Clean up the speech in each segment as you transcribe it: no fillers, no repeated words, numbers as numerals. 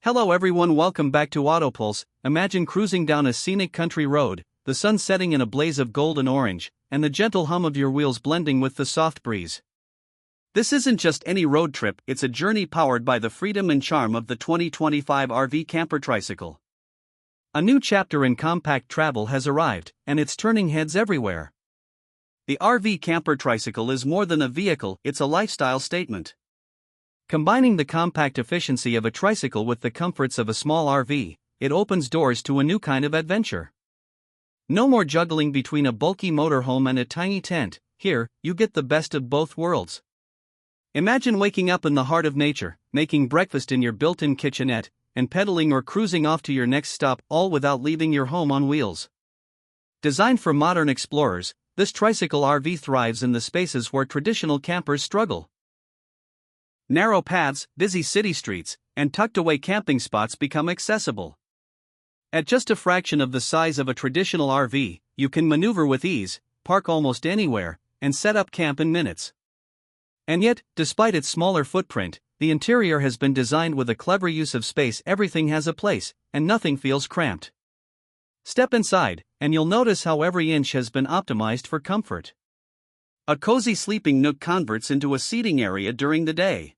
Hello everyone, welcome back to Autopulse. Imagine cruising down a scenic country road, the sun setting in a blaze of gold and orange, and the gentle hum of your wheels blending with the soft breeze. This isn't just any road trip, it's a journey powered by the freedom and charm of the 2025 RV Camper Tricycle. A new chapter in compact travel has arrived, and it's turning heads everywhere. The RV Camper Tricycle is more than a vehicle, it's a lifestyle statement. Combining the compact efficiency of a tricycle with the comforts of a small RV, it opens doors to a new kind of adventure. No more juggling between a bulky motorhome and a tiny tent. Here, you get the best of both worlds. Imagine waking up in the heart of nature, making breakfast in your built-in kitchenette, and pedaling or cruising off to your next stop, all without leaving your home on wheels. Designed for modern explorers, this tricycle RV thrives in the spaces where traditional campers struggle. Narrow paths, busy city streets, and tucked-away camping spots become accessible. At just a fraction of the size of a traditional RV, you can maneuver with ease, park almost anywhere, and set up camp in minutes. And yet, despite its smaller footprint, the interior has been designed with a clever use of space. Everything has a place, and nothing feels cramped. Step inside, and you'll notice how every inch has been optimized for comfort. A cozy sleeping nook converts into a seating area during the day.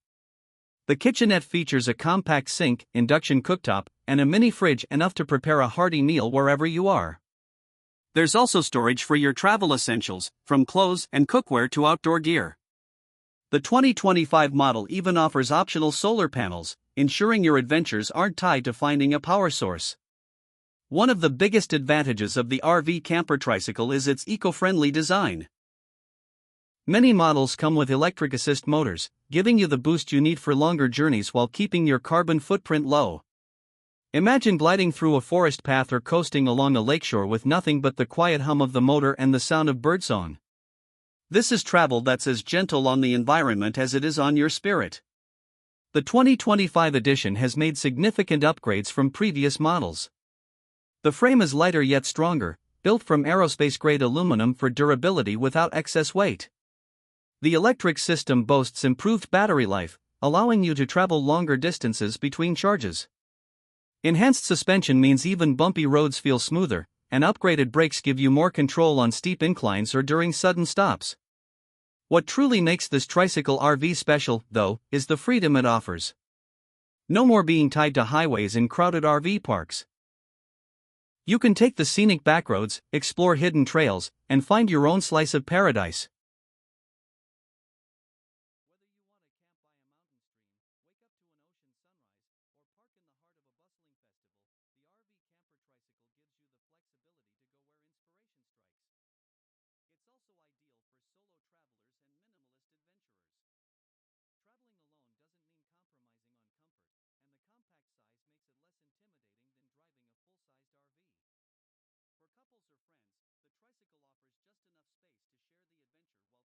The kitchenette features a compact sink, induction cooktop, and a mini fridge enough to prepare a hearty meal wherever you are. There's also storage for your travel essentials, from clothes and cookware to outdoor gear. The 2025 model even offers optional solar panels, ensuring your adventures aren't tied to finding a power source. One of the biggest advantages of the RV Camper Tricycle is its eco-friendly design. Many models come with electric assist motors, giving you the boost you need for longer journeys while keeping your carbon footprint low. Imagine gliding through a forest path or coasting along a lakeshore with nothing but the quiet hum of the motor and the sound of birdsong. This is travel that's as gentle on the environment as it is on your spirit. The 2025 edition has made significant upgrades from previous models. The frame is lighter yet stronger, built from aerospace-grade aluminum for durability without excess weight. The electric system boasts improved battery life, allowing you to travel longer distances between charges. Enhanced suspension means even bumpy roads feel smoother, and upgraded brakes give you more control on steep inclines or during sudden stops. What truly makes this tricycle RV special, though, is the freedom it offers. No more being tied to highways in crowded RV parks. You can take the scenic backroads, explore hidden trails, and find your own slice of paradise. Whether you want to camp by a mountain stream, wake up to an ocean sunrise, or park in the heart of a bustling festival,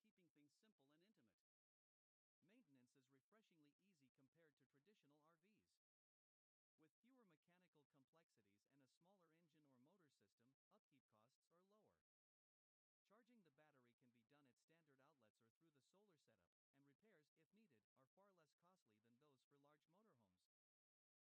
the RV Camper Tricycle gives you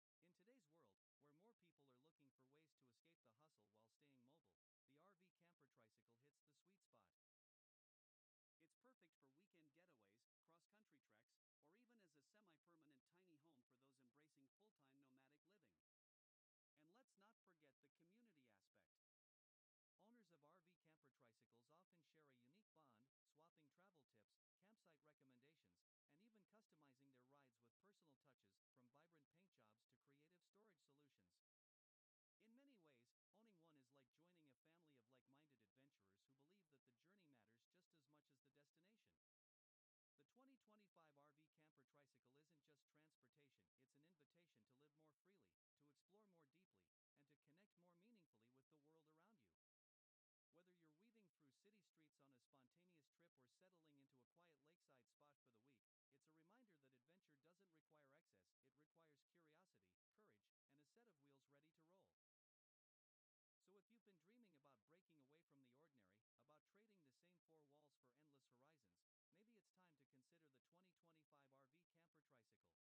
the flexibility to go where inspiration strikes. It's also ideal for solo travelers and minimalist adventurers. Traveling alone doesn't mean compromising on comfort, and the compact size makes it less intimidating than driving a full-sized RV. For couples or friends, the tricycle offers just enough space to share the adventure while keeping things simple and intimate. Maintenance is refreshingly easy compared to traditional RVs. With fewer mechanical complexities and a smaller engine or motor system, upkeep costs are lower. Charging the battery can be done at standard outlets or through the solar setup, and repairs, if needed, are far less costly than those for large motorhomes. In today's world, where more people are looking for ways to escape the hustle while staying mobile, the RV Camper Tricycle hits the sweet spot. It's perfect for weekend getaways, cross-country treks, or even as a semi-permanent tiny home for those embracing full-time nomadic living. And let's not forget the community aspect. Owners of RV Camper Tricycles often share a unique bond, swapping travel tips, campsite recommendations, and even customizing their rides with personal touches, from vibrant paint jobs to creative storage solutions. In many ways, owning one is like joining a family of like-minded adventurers who believe that the journey matters just as much as the destination. The 2025 RV Camper Tricycle isn't just transportation, it's an invitation to live more freely, to explore more deeply, and to connect more meaningfully with the world around you. Whether you're weaving through city streets on a spontaneous trip or settling into a quiet lakeside spot for the week, it's a reminder that adventure doesn't require excess, it requires curiosity, courage, and a set of wheels ready to roll. So if you've been dreaming about breaking away from the ordinary, about trading the same four walls for endless horizons, maybe it's time to consider the 2025 RV Camper Tricycle.